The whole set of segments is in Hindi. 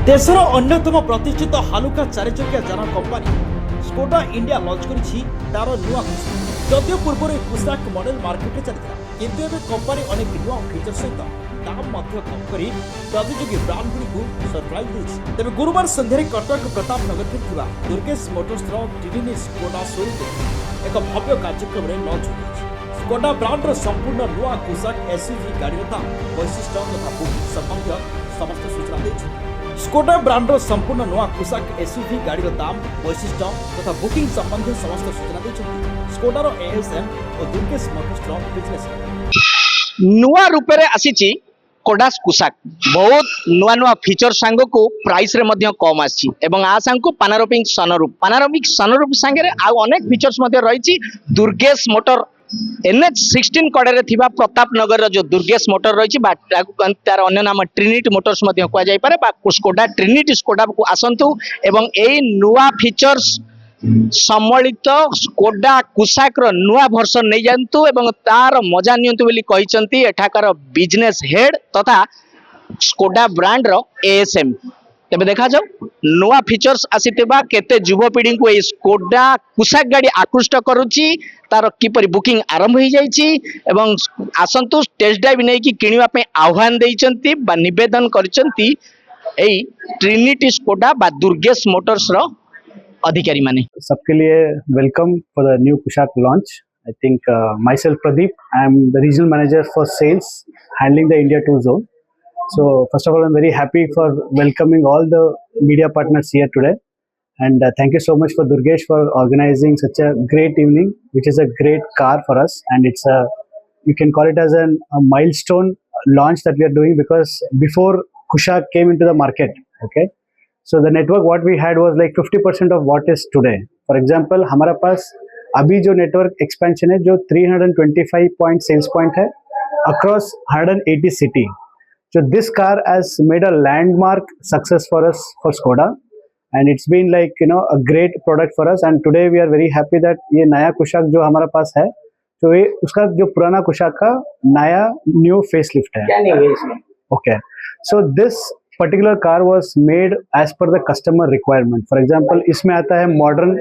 देशर अन्यतम प्रतिष्ठित हालुका चारिचकिया जान कंपानी स्कोडा इंडिया लॉन्च करिछि तार नुआ कुसाक। जदियो पूर्व कुसाक मॉडल मार्केट में चलता किंतु एबे कंपानी अनेक नुआ फीचर सहित दाम मध्य कम करी प्रतियोगी ब्रांड गुड़ी सरप्राइज देछि। तेबे गुरुवार संध्यारे कटक प्रताप नगर थिबा दुर्गेश मोटर्स टिडिनी स्कोडा शोरूम एक भव्य कार्यक्रम में लॉन्च होइछि। स्कोडा ब्रांड संपूर्ण नुआ कुसाक एसयूवी गाड़ी दाम वैशिष्ट्य तथा बुकिंग संबंधी समस्त सूचना देछि। स्कोडा ब्रांड संपूर्ण नुआ कुसाक एसयूवी गाड़ी दाम वैशिष्ट्य तथा बुकिंग संबंधी समस्त सूचना देछि। स्कोडार एएसएम और दुर्गेश मोटर्स बिजनेस नुआ रूप में आसी कोडास कुसाक बहुत नुआ नुआ फीचर सांग को प्राइस रे मध्य कम आसी एवं आ सांग को पानारोमिक सनरूप सांगे आ अनेक फीचर्स मध्य रही। दुर्गेश मोटर NH16 कड़े थिबा प्रताप नगर जो दुर्गेश मोटर रही तार अन्य नाम ट्रिनिटी मोटर्स मध्य कह जाय पारे बा स्कोडा ट्रिनिटी स्कोडा को आसंतु एवं एई नुआ फीचर्स सम्मिलित स्कोडा कुसाक रो नुआ वर्सन नहीं जानतु एवं तार मजा नियंतु बोली कहिसंती एठाकार बिजनेस हेड तथा स्कोडा ब्रांड रो एएसएम। तबे देखा जाऊ नुआ फीचर्स आसीतिबा केते युवपीढ़ी को ए स्कोडा कुसाक गाड़ी आकृष्ट करूची तार किपरि बुकिंग आरंभ हो जाइछि एवं आसंतु टेस्ट ड्राइव नै कि किनिबा पे आह्वान देइचंती बा निवेदन करचंती एई ट्रिनिटी स्कोडा बा दुर्गेश मोटर्स रो अधिकारी माने। सबके लिए welcome for the new Kushaq launch. I think myself Pradeep, I am the regional manager for sales handling the India 2 zone. So first of all, I'm very happy for welcoming all the media partners here today, and thank you so much for Durgesh for organizing such a great evening, which is a great car for us, and it's a, you can call it as a milestone launch that we are doing because before Kushak came into the market, okay, so the network what we had was like 50% of what is today. For example, हमारा पास अभी जो network expansion है जो 325 point sales point है across 180 city. So this car has made a landmark success for us for Skoda, and it's been like a great product for us. And today we are very happy that ये नया कुशाक जो हमारा पास है तो ये उसका जो पुराना कुशाक का नया न्यू फेसलिफ्ट है। क्या नहीं है इसमें? Okay, so this particular car was made as per the customer requirement. For example, इसमें आता है मॉडर्न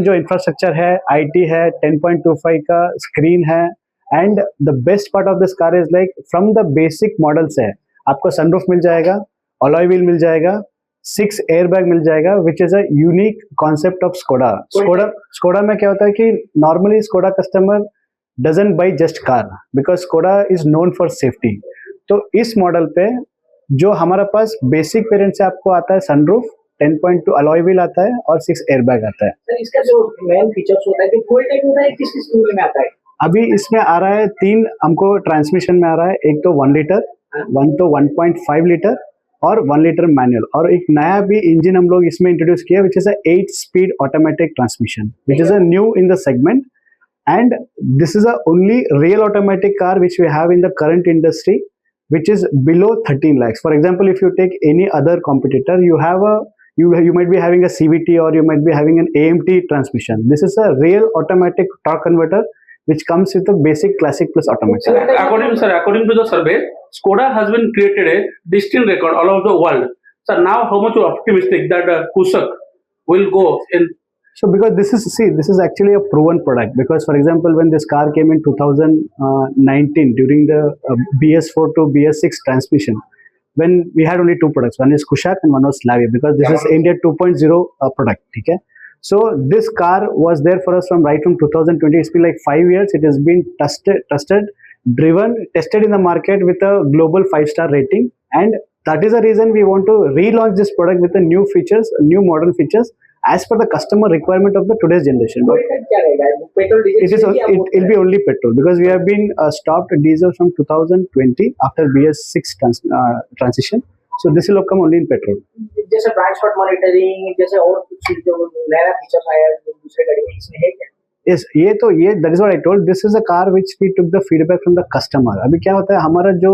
जो इंफ्रास्ट्रक्चर है, IT है, 10.25 का स्क्रीन है, and the best part of this car is like from the basic models है आपको सनरूफ मिल जाएगा, अलॉय व्हील मिल जाएगा, 6 एयरबैग मिल जाएगा, विच is a unique concept of Skoda. Skoda में क्या होता है कि normally Skoda customer doesn't by just car because Skoda is known for safety. तो इस मॉडल पे जो हमारा पास बेसिक वेरिएंट से आपको आता है सनरूफ, 10.2 अलॉय व्हील आता है और 6 एयरबैग आता है। सर इसका जो मेन फीचर्स होता है कि फुल टैंक होता है, किस में आता है? अभी इसमें आ रहा है 3 हमको ट्रांसमिशन में आ रहा है, एक तो 1 लीटर, 1.5 लीटर और 1 लीटर मैनुअल, और एक नया भी इंजन हम लोग इसमें इंट्रोड्यूस किया which is a 8 speed automatic transmission which is a new in the segment, and this is a only real automatic car which we have in the current industry which is below 13 lakhs. For example, if you take any other competitor, you might be having a CVT or you might be having an AMT transmission. This is a real automatic torque converter which comes with a basic classic plus automatic. According to the survey, Skoda has been created a distinct record all over the world. So now how much you are optimistic that Kusak will go in? So because this is actually a proven product, because for example when this car came in 2019 during the BS4 to BS6 transmission, when we had only 2 products, one is Kushak and one was Slavia, because this is India 2.0 product, okay? So this car was there for us from 2020. It's been like 5 years. It has been tested, tested in the market with a global 5-star rating, and that is the reason we want to relaunch this product with the new features, new modern features as per the customer requirement of the today's generation. But it will be only petrol because we have been stopped diesel from 2020 after BS6 transition. So this will come only in petrol. जैसे ब्रांड स्पॉट मॉनिटरिंग जैसे और कुछ जो नया फीचर्स आया है दूसरे गाड़ी में इसमें है क्या? Yes, that is what I told. This is a car which we took the feedback from the customer. अभी क्या होता है, हमारा जो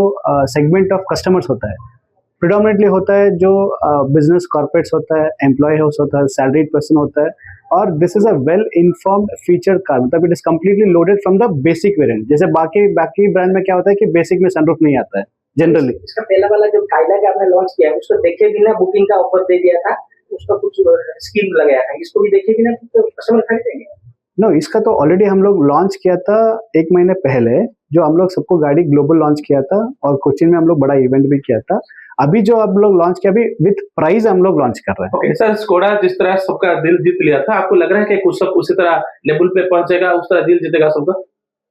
segment of customers होता है प्रिडोमिनेटली होता है जो बिजनेस कॉर्पोरेट्स होता है, एम्प्लॉय हाउस होता है, सैलरीड पर्सन होता है, और this is a well informed feature car, मतलब it is completely loaded from the basic variant. जैसे बाकी ब्रांड में क्या होता है कि बेसिक में सनरूफ नहीं आता है, जनरली। इसका पहला वाला जो काइला का आपने लॉन्च किया है उसको देखे बिना बुकिंग का ऑफर दे दिया था, उसका कुछ स्कीम लगाया था, इसको भी देखे बिना तो कस्टमर खरीदेंगे? नो, इसका तो ऑलरेडी हम लोग लॉन्च किया था 1 महीने पहले, जो हम लोग सबको गाड़ी ग्लोबल लॉन्च किया था और कोचिन में हम लोग बड़ा इवेंट भी किया था। अभी जो हम लोग लॉन्च किया, अभी विद प्राइस हम लोग लॉन्च कर रहे हैं। ओके सर, स्कोडा जिस तरह सबका दिल जीत लिया था, आपको लग रहा है कि कुछ उसी तरह लेवल पे पहुंचेगा, उस तरह दिल जीतेगा सबका?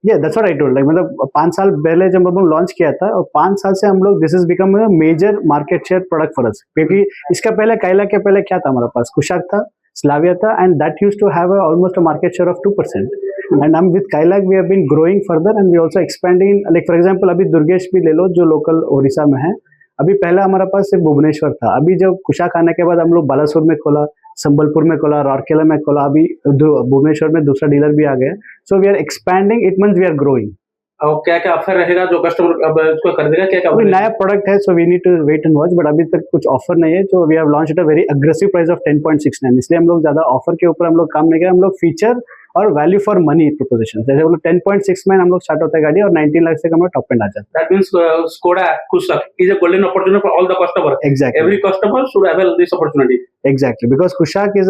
Yeah, that's what I told. Like मतलब 5 साल पहले जब हम लोग लॉन्च किया था और 5 साल से हम लोग this is become a major market share product for us, क्योंकि इसका पहले काइला के पहले क्या था हमारे पास, कुशाक था, स्लाविया था, and that used to have almost a market share of 2%, and हम with Kylaq we have been growing further and we also expanding. Like for example अभी दुर्गेश भी ले लो जो लोकल ओडिशा में है, अभी पहला हमारा पास सिर्फ भुवनेश्वर था, अभी जब कुशाक आने के बाद हम लोग बालासोर में खोला, संबलपुर में खोला, राउरकेला में खोला, अभी भुवनेश्वर में दूसरा डीलर भी आ गया। So we are expanding, it means we are growing. और क्या क्या ऑफर रहेगा जो कस्टमर अब इसको खरीदेगा, क्या क्या अभी नया प्रोडक्ट है, so we need to wait and watch, but अभी तक कुछ ऑफर नहीं है। तो we have launched a very aggressive price of 10.69, इसलिए हम लोग ज्यादा ऑफर के ऊपर हम लोग काम नहीं किया, हम लोग फीचर और वैल्यू फॉर मनी प्रोपोजिशन, जैसे वो 10.6 में हम लोग स्टार्ट होता है गाड़ी और 19 लाख से हम लोग टॉप एंड आ जाता है। That means Skoda Kushaq is a golden opportunity for all the customers. Exactly. Every customer should avail this opportunity. Exactly, because Kushak is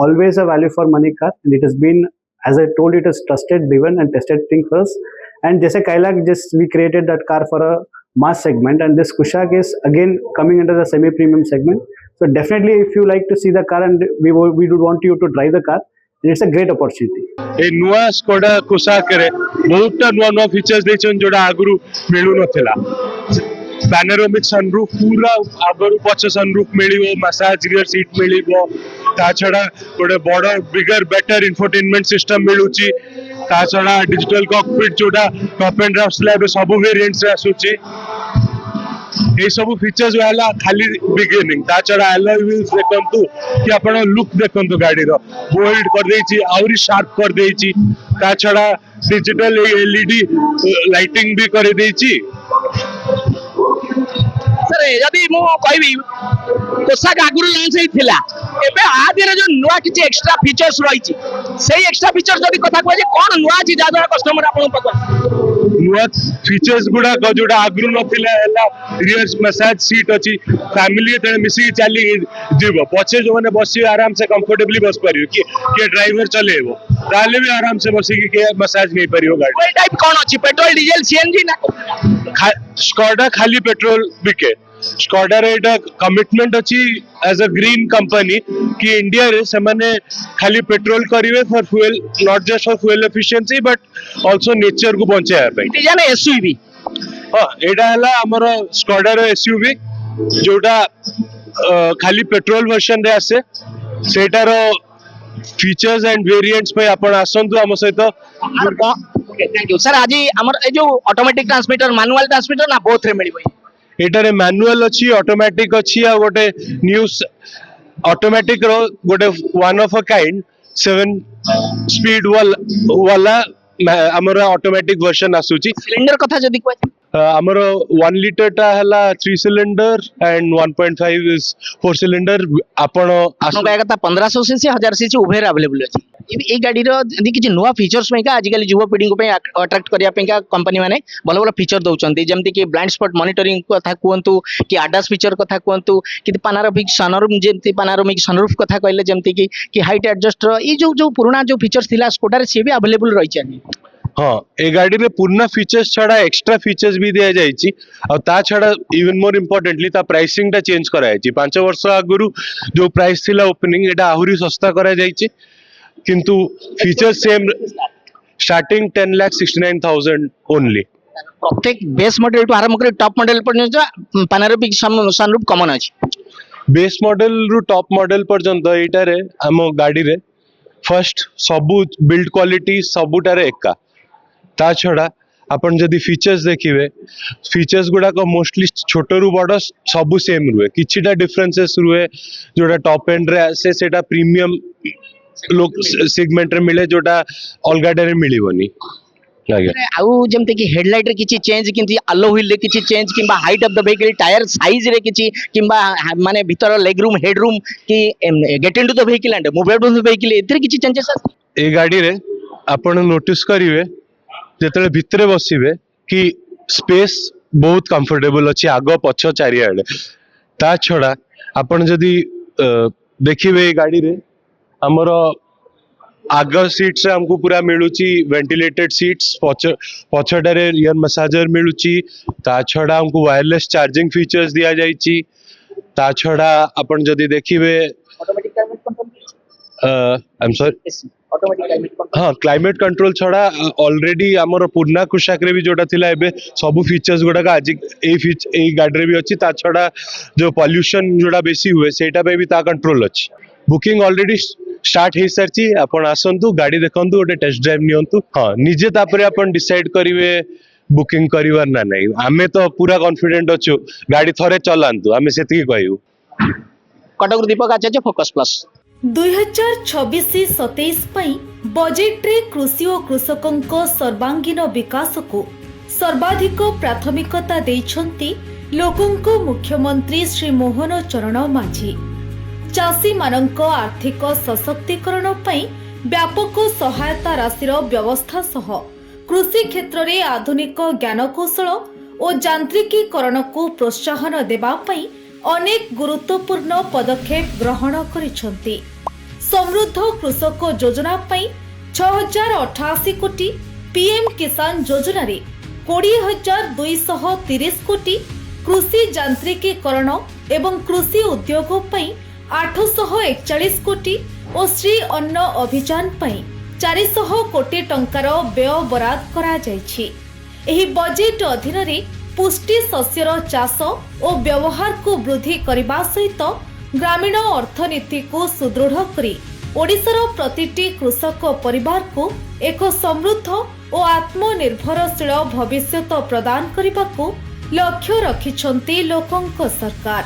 always a value for money car, and it has been, as I told you, it is trusted, driven and tested thing for us. And जैसे Kailak, just we created that car for a mass segment, and this Kushak is again coming under the semi-premium segment. So definitely, if you like to see the car and we would want you to drive the car, it's a great opportunity. ए नुआ स्कोडा कुशाक रे बहुत नुआ नुआ फीचर्स देछन जोडा आगुरु मिलु नथिला। पैनोरामिक सनरूफ, पूरा आगुरु पछ सनरूफ मिलिबो, मसाज रियर सीट मिलिबो, ता छडा गोटे बड़ बिगर बेटर इंफोटेनमेंट सिस्टम मिलुची, ता छडा डिजिटल कॉकपिट जोडा टॉप एंड ड्राफ्ट स्लैब सब वेरिएंट्स रे आसुची। ये सब फीचर्स वाला खाली बिगिनिंग, ता छडा अलॉय व्हील्स देखंतु कि आपण लुक देखंतु गाड़ी रो बोल्ड कर देछि, आउरी शार्प कर देछि, ता छडा डिजिटल एलईडी लाइटिंग भी कर देछि। सर यदि मु कहबी कोशाक आगुरु लॉन्च होइथिला, एबे आदिरे जो नुआ किछि एक्स्ट्रा फीचर्स रहिछि, सेही एक्स्ट्रा फीचर्स जदि कथा कहै जे कोन नुआ छि जादा कस्टमर आपन पकड़ नुआ फीचर्स गुडा जोडा आगुरु नथिला हला रियर मसाज सीट अछि, फैमिली तळे मिसी चली जीवो, पछे जो माने बसी आराम से कंफर्टेबली बस परियो कि ड्राइवर चलेबो ताले भी आराम से बसी के मसाज नहीं परियो गाड़ी। कोई टाइप कोन अछि, पेट्रोल डीजल सीएनजी ना? स्कोडा खाली पेट्रोल बिके। स्कोडा रे एटा कमिटमेंट अछि एज अ ग्रीन कंपनी कि इंडिया रे से माने खाली पेट्रोल करिवे for fuel, not just for fuel efficiency but also nature को बचाया पे। It is an SUV. हां, एटा हला हमर स्कोडा रे एसयूवी जोटा खाली पेट्रोल वर्जन रे आसे, सेटार फीचर्स एंड वेरिएंट्स पे आपण आसंतु हम सहित। Okay, thank you sir. आज हमर ए जो ऑटोमेटिक ट्रांसमिटर, मैनुअल ट्रांसमिटर ना बोथ रे मिलिबो? एटारे मैनुअल अच्छी, ऑटोमेटिक अच्छी, आ गोटे न्यू ऑटोमेटिक रो गोटे one of a kind 7 speed वाला हमर ऑटोमेटिक वर्जन आसुची। सिलेंडर कथा जदी कहै हमर 1 लीटर टा हला 3 सिलेंडर एंड 1.5 इज 4 सिलेंडर। आपण आसो कहै कथा 1500 सीसी 1000 सीसी उभेर अवेलेबल अछि। ए गाड़ी रो जदी किछि नुवा फीचर्स में का आज काली युवा पीढ़ी को पे अट्रैक्ट करिया पे का कंपनी माने भलो भलो फीचर दउचंती, जेमति कि ब्लाइंड स्पॉट मॉनिटरिंग कथा कहंतु कि आडास फीचर कथा कहंतु कि पैनोरामिक सनरूफ, जेमति पैनोरामिक सनरूफ कथा कहले, जेमति कि हाइट एडजस्टर, ई जो पुराना जो फीचर्स थिला स्कोडा रे से भी अवेलेबल रहि छै। हाँ, ए गाड़ी रे पूर्ण फीचर्स छड़ा एक्स्ट्रा फीचर्स भी दिया जाइछि, और ता छड़ा इवन मोर इम्पोर्टेंटली ता प्राइसिंग टा चेंज करा जाइछि। 5 वर्ष आगुरु जो प्राइस थिला ओपनिंग, एटा आहुरी सस्ता करा जाइछि, किंतु फीचर्स सेम, स्टार्टिंग 10,69,000 ओनली। प्रत्येक बेस मॉडल टू आरंभ कर टॉप मॉडल पर्यंत पैनोरामिक सनरूफ कॉमन अछि। बेस मॉडल रु टॉप मॉडल पर्यंत एटा रे हम गाड़ी रे फर्स्ट सबु बिल्ड क्वालिटी सबुटारे एका। ता छड़ा अपन जदि फीचर्स देखिवे, फीचर्स गुडा को मोस्टली छोट रु बड़ सबु सेम रुए, किछिटा डिफरेंसेस रुए। जोटा टॉप एंड रे से सेटा प्रीमियम लोग सेगमेंट रे मिले, जोटा अलगाडे रे मिलिबोनी। आउ जेमते कि हेडलाइट रे किछि चेंज, किंतु अलो व्हील रे किछि चेंज, किंबा height of the vehicle, tyre size रे किछि, किंबा माने भीतर लेग रूम, हेड रूम कि get into the vehicle and move out of the vehicle, एथरे किछि चेंजेस अछि। ए गाड़ी रे आपण नोटिस करिवे जेतले भितरे बसिबे कि स्पेस बहुत कंफर्टेबल अच्छी आग पछ चारिआडे ता छड़ा आपण जदि देखिबे गाड़ी रे हमर आग सीट्स हमको पूरा मिलूची वेंटिलेटेड सीट्स पछटारे एयर मसाजर मिलूची ता छड़ा हमको वायरलेस चार्जिंग फीचर्स दिया जाइची ता छड़ा आपण जदि देखिबे आई एम सॉरी हाँ क्लाइमेट कंट्रोल छड़ा ऑलरेडी आमर पुर्णा कुशाक रे भी जोटा थिला एबे सब फीचर्स गुडा आज ए गाड़ी रे भी अच्छी ता छड़ा जो पॉल्यूशन जोड़ा बेसी हुए सेटा पे भी ता कंट्रोल अच्छी बुकिंग ऑलरेडी स्टार्ट हो सारी आपण आसतु गाड़ी देखंतु गोटे टेस्ट ड्राइव नियंतु हाँ निजे तापरे आपण डिसाइड करिवे बुकिंग करिवार ना नहीं आमे तो पूरा कॉन्फिडेंट अच्छु गाड़ी थरे चलांतु आमे सेति कहू कटक दीपक आचार्य फोकस प्लस 2026-27 ପାଇଁ बजेट्रे कृषि और कृषकों सर्वांगीन विकास को सर्वाधिक प्राथमिकता देइछन्ति लोकंको मुख्यमंत्री श्री मोहन चरण माझी चाषी मानक आर्थिक सशक्तिकरण पई व्यापक सहायता राशिर व्यवस्था सह कृषि क्षेत्र में आधुनिक ज्ञानकौशल और यांत्रिकीकरण को प्रोत्साहन देबा पई अनेक गुरुत्वपूर्ण पदक्षेप ग्रहण करिसंति। समृद्ध कृषक योजना पई 6088 कोटी, पीएम किसान योजना रे 20,230 कोटी, कृषि यांत्रिकीकरण एवं कृषि उद्योग पई 841 कोटी और श्री अन्न अभियान पई 400 कोटी टंकार व्यय बराद करा जायछि। एही बजेट अधीन रे पुष्टि शस्यर चाष और व्यवहार को वृद्धि करने सहित ग्रामीण अर्थनीति को सुदृढ़ करी ओडिशार प्रतिटी कृषक परिवार को एक समृद्ध और आत्मनिर्भरशील भविष्यत प्रदान करने को लक्ष्य रखिछन्ति लोकंक सरकार।